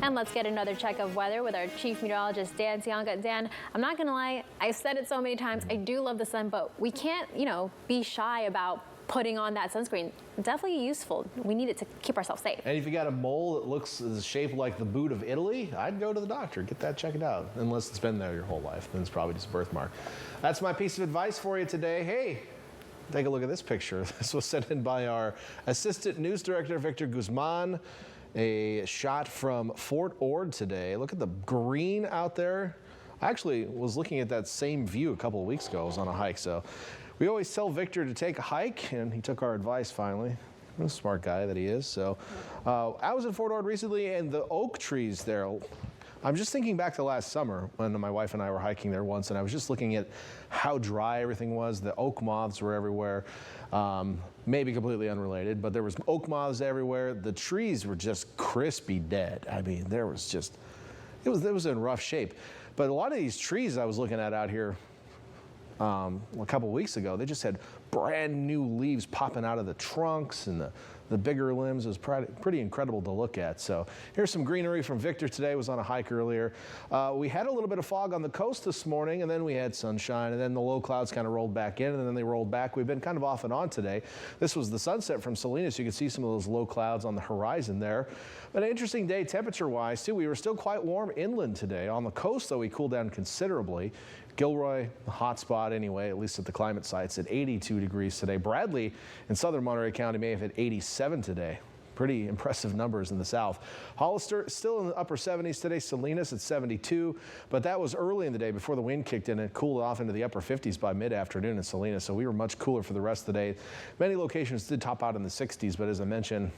And let's get another check of weather with our chief meteorologist, Dan Cianca. Dan, I'm not going to lie, I've said it so many times, I do love the sun, but we can't, be shy about putting on that sunscreen. Definitely useful. We need it to keep ourselves safe. And if you got a mole that looks shaped like the boot of Italy, I'd go to the doctor, get that checked out. Unless it's been there your whole life, then it's probably just a birthmark. That's my piece of advice for you today. Hey, take a look at this picture. This was sent in by our assistant news director, Victor Guzman. A shot from Fort Ord today. Look at the green out there. I actually was looking at that same view a couple of weeks ago. I was on a hike, so we always tell Victor to take a hike, and he took our advice finally. What a smart guy that he is. So I was in Fort Ord recently, and the oak trees there, I'm just thinking back to last summer when my wife and I were hiking there once, and I was just looking at how dry everything was. The oak moths were everywhere. Maybe completely unrelated, but there was oak moths everywhere. The trees were just crispy dead. I mean, it was in rough shape. But a lot of these trees I was looking at out here a couple of weeks ago, they just had brand new leaves popping out of the trunks and the bigger limbs. It was pretty incredible to look at. So here's some greenery from Victor today. Was on a hike earlier. We had a little bit of fog on the coast this morning, and then we had sunshine, and then the low clouds kind of rolled back in, and then they rolled back. We've been kind of off and on today. This was the sunset from Salinas. You can see some of those low clouds on the horizon there. But an interesting day temperature-wise, too. We were still quite warm inland today. On the coast, though, we cooled down considerably. Gilroy, the hot spot anyway, at least at the climate sites, at 82 degrees today. Bradley in southern Monterey County may have hit 87 today. Pretty impressive numbers in the south. Hollister still in the upper 70s today. Salinas at 72, but that was early in the day before the wind kicked in and cooled off into the upper 50s by mid-afternoon in Salinas, so we were much cooler for the rest of the day. Many locations did top out in the 60s, but as I mentioned,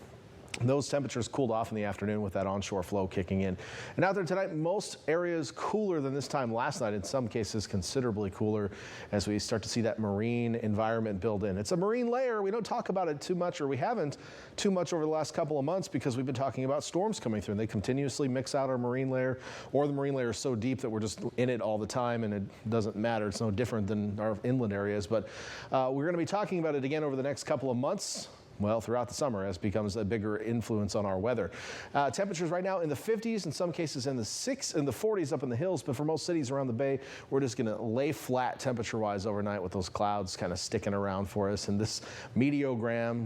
those temperatures cooled off in the afternoon with that onshore flow kicking in. And out there tonight, most areas cooler than this time last night. In some cases, considerably cooler as we start to see that marine environment build in. It's a marine layer. We don't talk about it too much, or we haven't too much over the last couple of months because we've been talking about storms coming through. And they continuously mix out our marine layer, or the marine layer is so deep that we're just in it all the time and it doesn't matter. It's no different than our inland areas. But we're going to be talking about it again over the next couple of months. Well, throughout the summer, as it becomes a bigger influence on our weather. Temperatures right now in the 50s, in some cases in the 40s up in the hills, but for most cities around the bay, we're just going to lay flat temperature-wise overnight with those clouds kind of sticking around for us. And this meteogram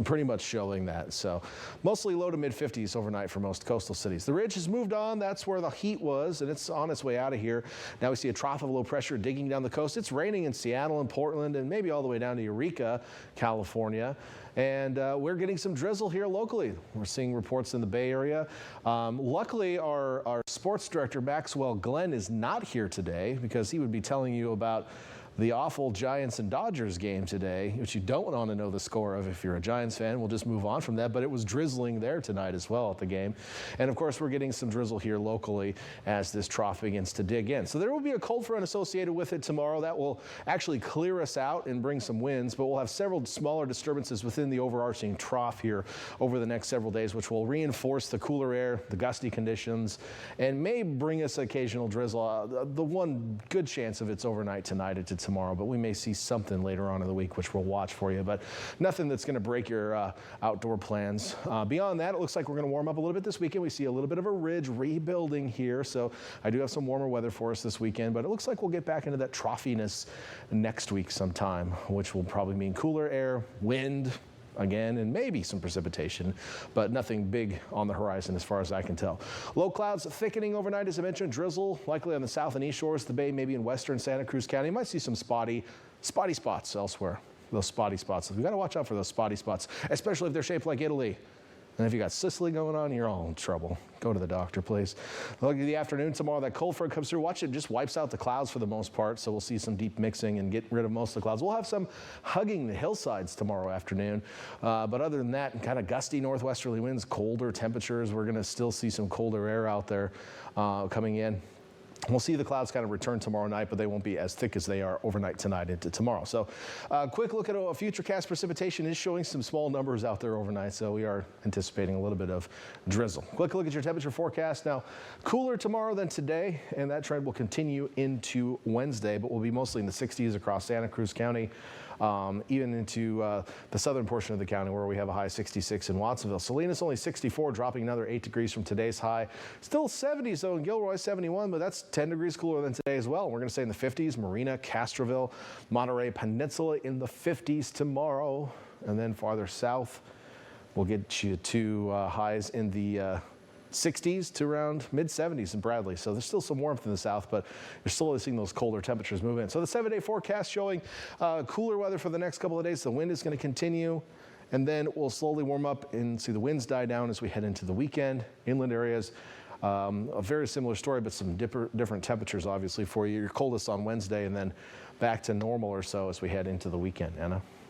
pretty much showing that. So mostly low to mid 50s overnight for most coastal cities. The ridge has moved on. That's where the heat was, and it's on its way out of here. Now we see a trough of low pressure digging down the coast. It's raining in Seattle and Portland and maybe all the way down to Eureka, California. And we're getting some drizzle here locally. We're seeing reports in the Bay Area. Luckily, our sports director, Maxwell Glenn, is not here today because he would be telling you about the awful Giants and Dodgers game today, which you don't want to know the score of if you're a Giants fan. We'll just move on from that, but it was drizzling there tonight as well at the game. And of course, we're getting some drizzle here locally as this trough begins to dig in. So there will be a cold front associated with it tomorrow. That will actually clear us out and bring some winds, but we'll have several smaller disturbances within the overarching trough here over the next several days, which will reinforce the cooler air, the gusty conditions, and may bring us occasional drizzle. The one good chance of it's overnight tonight into tomorrow, but we may see something later on in the week, which we'll watch for you, but nothing that's going to break your outdoor plans. Beyond that, it looks like we're going to warm up a little bit this weekend. We see a little bit of a ridge rebuilding here, so I do have some warmer weather for us this weekend, but it looks like we'll get back into that troughiness next week sometime, which will probably mean cooler air, wind again, and maybe some precipitation, but nothing big on the horizon as far as I can tell. Low clouds thickening overnight, as I mentioned. Drizzle likely on the south and east shores of the bay, maybe in western Santa Cruz County. You might see some spotty spots elsewhere. Those spotty spots. We've got to watch out for those spotty spots, especially if they're shaped like Italy. And if you got Sicily going on, you're all in trouble. Go to the doctor, please. Look at the afternoon tomorrow. That cold front comes through. Watch it just wipes out the clouds for the most part. So we'll see some deep mixing and get rid of most of the clouds. We'll have some hugging the hillsides tomorrow afternoon. But other than that, kind of gusty northwesterly winds, colder temperatures. We're going to still see some colder air out there coming in. We'll see the clouds kind of return tomorrow night, but they won't be as thick as they are overnight tonight into tomorrow. So quick look at a futurecast. Precipitation is showing some small numbers out there overnight, so we are anticipating a little bit of drizzle. Quick look at your temperature forecast. Now, cooler tomorrow than today, and that trend will continue into Wednesday, but we'll be mostly in the 60s across Santa Cruz County. even into the southern portion of the county where we have a high 66 in Watsonville. Salinas only 64, dropping another 8 degrees from today's high. Still 70s though in Gilroy, 71, but that's 10 degrees cooler than today as well. We're going to stay in the 50s. Marina, Castroville, Monterey Peninsula in the 50s tomorrow. And then farther south, we'll get you to highs in the 60s to around mid-70s in Bradley. So there's still some warmth in the south, but you're slowly seeing those colder temperatures move in. So the 7-day forecast showing cooler weather for the next couple of days. The wind is going to continue, and then we'll slowly warm up and see the winds die down as we head into the weekend. Inland areas, a very similar story, but some different temperatures, obviously, for you. Your coldest on Wednesday, and then back to normal or so as we head into the weekend. Anna?